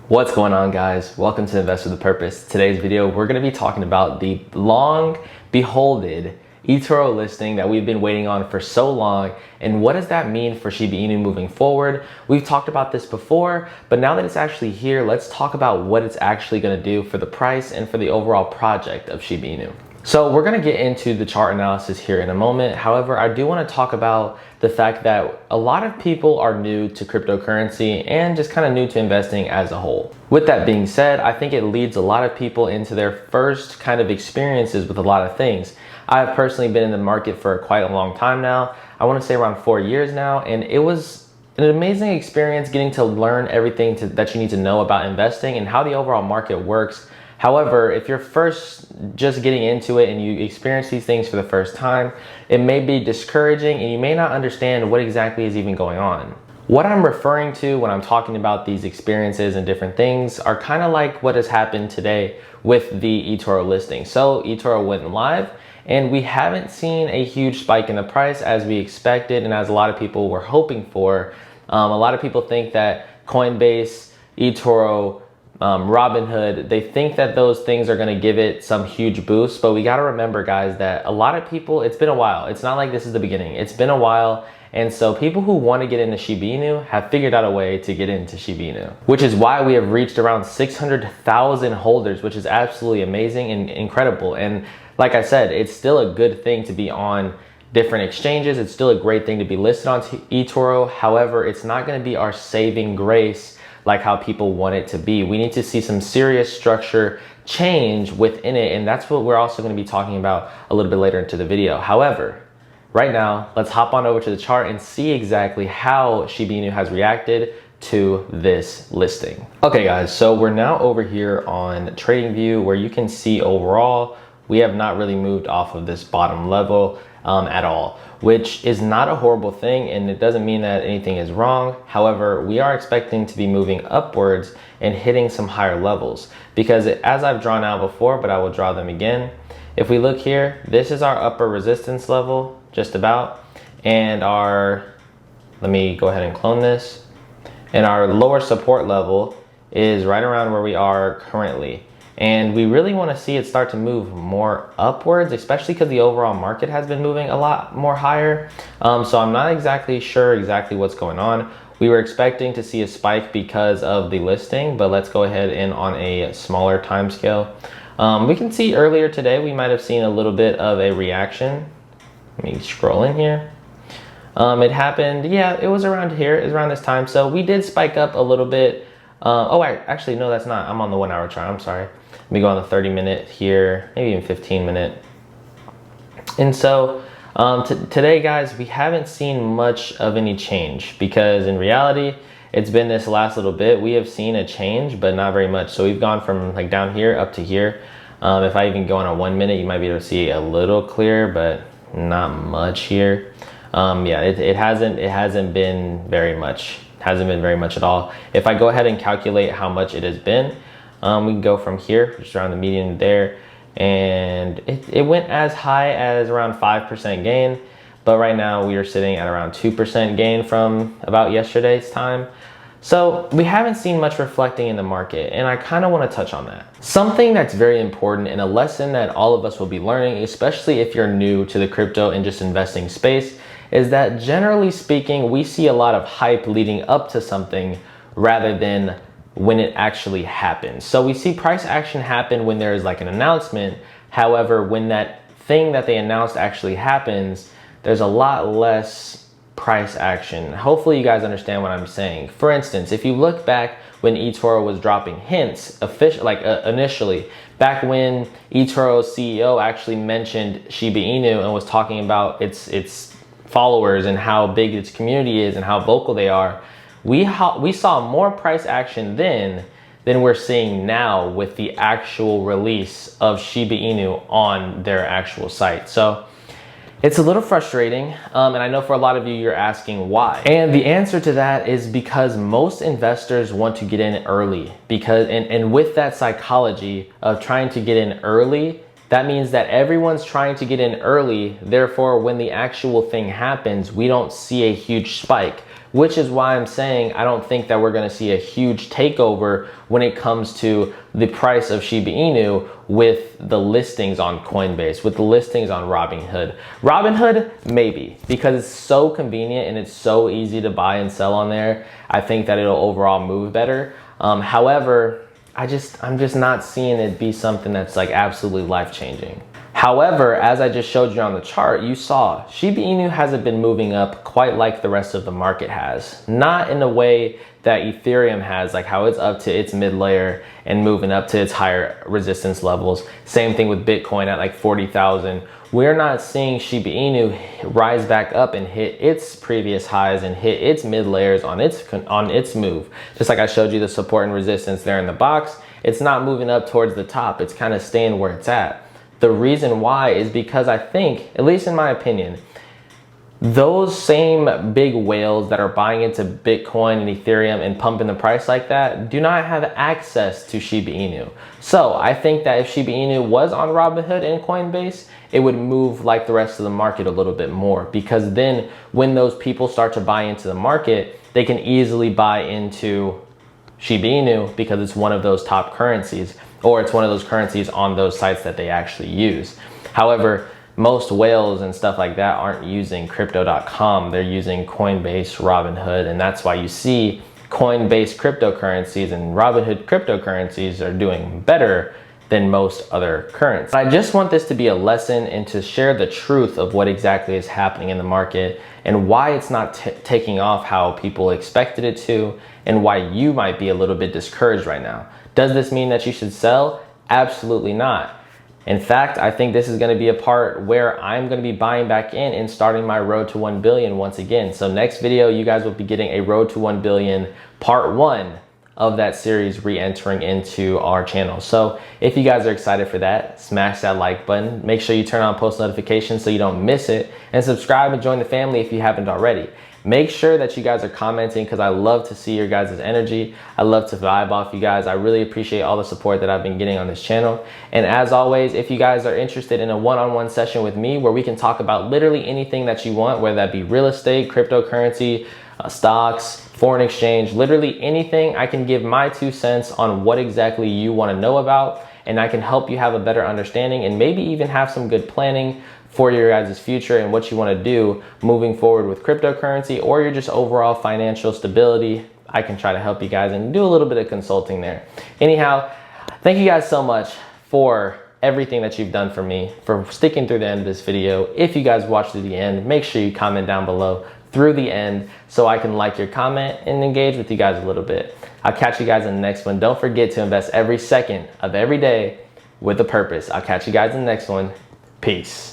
What's going on, guys? Welcome to Invest with a Purpose. Today's video, we're going to be talking about the long beholded eToro listing that we've been waiting on for so long, and what does that mean for Shiba Inu moving forward. We've talked about this before, but now that it's actually here, let's talk about what it's actually going to do for the price and for the overall project of Shiba Inu. So we're going to get into the chart analysis here in a moment. However, I do want to talk about the fact that a lot of people are new to cryptocurrency and just kind of new to investing as a whole. With that being said, I think it leads a lot of people into their first kind of experiences with a lot of things. I've personally been in the market for quite a long time now. I want to say around 4 years now, and it was an amazing experience getting to learn everything that you need to know about investing and how the overall market works. However, if you're first just getting into it and you experience these things for the first time, it may be discouraging and you may not understand what exactly is even going on. What I'm referring to when I'm talking about these experiences and different things are kind of like what has happened today with the eToro listing. So eToro went live and we haven't seen a huge spike in the price as we expected and as a lot of people were hoping for. A lot of people think that Coinbase, eToro, Robinhood, they think that those things are going to give it some huge boost, but we got to remember, guys, that a lot of people, it's been a while. It's not like this is the beginning. It's been a while. And so people who want to get into Shiba Inu have figured out a way to get into Shiba Inu, which is why we have reached around 600,000 holders, which is absolutely amazing and incredible. And like I said, it's still a good thing to be on different exchanges. It's still a great thing to be listed on eToro. However, it's not going to be our saving grace like how people want it to be. We need to see some serious structure change within it, and that's what we're also going to be talking about a little bit later into the video. However, right now, let's hop on over to the chart and see exactly how Shiba Inu has reacted to this listing. Okay, guys, so we're now over here on TradingView where you can see overall we have not really moved off of this bottom level at all, which is not a horrible thing, and it doesn't mean that anything is wrong. However, we are expecting to be moving upwards and hitting some higher levels because as I've drawn out before, but I will draw them again. If we look here, this is our upper resistance level, just about, and let me go ahead and clone this, and our lower support level is right around where we are currently. And we really want to see it start to move more upwards, especially because the overall market has been moving a lot more higher. So I'm not exactly sure what's going on. We were expecting to see a spike because of the listing, but let's go ahead and on a smaller time scale. We can see earlier today, we might have seen a little bit of a reaction. Let me scroll in here. It happened, yeah, it was around here, it was around this time. So we did spike up a little bit. Actually, no, that's not. I'm on the 1 hour chart, I'm sorry. Let me go on the 30-minute here, maybe even 15-minute. And so today, guys, we haven't seen much of any change because in reality, it's been this last little bit. We have seen a change, but not very much. So we've gone from like down here up to here. If I even go on a 1 minute, you might be able to see a little clearer, but not much here. Yeah, it hasn't been very much. Hasn't been very much at all. If I go ahead and calculate how much it has been, we can go from here, just around the median there, and it went as high as around 5% gain, but right now we are sitting at around 2% gain from about yesterday's time. So we haven't seen much reflecting in the market, and I kind of want to touch on that. Something that's very important and a lesson that all of us will be learning, especially if you're new to the crypto and just investing space, is that generally speaking, we see a lot of hype leading up to something rather than when it actually happens. So we see price action happen when there is like an announcement. However, when that thing that they announced actually happens, there's a lot less price action. Hopefully you guys understand what I'm saying. For instance, if you look back when eToro was dropping hints, initially, back when eToro's CEO actually mentioned Shiba Inu and was talking about its followers and how big its community is and how vocal they are, we saw more price action then than we're seeing now with the actual release of Shiba Inu on their actual site. So it's a little frustrating, and I know for a lot of you, you're asking why. And the answer to that is because most investors want to get in early, and with that psychology of trying to get in early, that means that everyone's trying to get in early. Therefore, when the actual thing happens, we don't see a huge spike. which is why I'm saying I don't think that we're going to see a huge takeover when it comes to the price of Shiba Inu with the listings on Coinbase, with the listings on Robinhood. Robinhood, maybe, because it's so convenient and it's so easy to buy and sell on there. I think that it'll overall move better. However, I'm just not seeing it be something that's like absolutely life-changing. However, as I just showed you on the chart, you saw Shiba Inu hasn't been moving up quite like the rest of the market has. Not in a way that Ethereum has, like how it's up to its mid layer and moving up to its higher resistance levels. Same thing with Bitcoin at like 40,000. We're not seeing Shiba Inu rise back up and hit its previous highs and hit its mid layers on its move. Just like I showed you the support and resistance there in the box, it's not moving up towards the top. It's kind of staying where it's at. The reason why is because I think, at least in my opinion, those same big whales that are buying into Bitcoin and Ethereum and pumping the price like that do not have access to Shiba Inu. So I think that if Shiba Inu was on Robinhood and Coinbase, it would move like the rest of the market a little bit more, because then when those people start to buy into the market, they can easily buy into Shiba Inu because it's one of those top currencies, or it's one of those currencies on those sites that they actually use. However, most whales and stuff like that aren't using crypto.com. They're using Coinbase, Robinhood, and that's why you see Coinbase cryptocurrencies and Robinhood cryptocurrencies are doing better than most other currencies. I just want this to be a lesson and to share the truth of what exactly is happening in the market and why it's not taking off how people expected it to, and why you might be a little bit discouraged right now. Does this mean that you should sell? Absolutely not. In fact, I think this is going to be a part where I'm going to be buying back in and starting my road to 1 billion once again. So next video, you guys will be getting a road to 1 billion part 1 of that series re-entering into our channel. So if you guys are excited for that, smash that like button. Make sure you turn on post notifications so you don't miss it, and subscribe and join the family if you haven't already. Make sure that you guys are commenting, because I love to see your guys' energy. I love to vibe off you guys. I really appreciate all the support that I've been getting on this channel. And as always, if you guys are interested in a one-on-one session with me where we can talk about literally anything that you want, whether that be real estate, cryptocurrency, stocks, foreign exchange, literally anything, I can give my 2 cents on what exactly you want to know about, and I can help you have a better understanding and maybe even have some good planning for your guys' future and what you want to do moving forward with cryptocurrency, or your just overall financial stability. I can try to help you guys and do a little bit of consulting there. Anyhow, thank you guys so much for everything that you've done for me, for sticking through the end of this video. If you guys watched to the end, make sure you comment down below through the end so I can like your comment and engage with you guys a little bit. I'll catch you guys in the next one. Don't forget to invest every second of every day with a purpose. I'll catch you guys in the next one. Peace.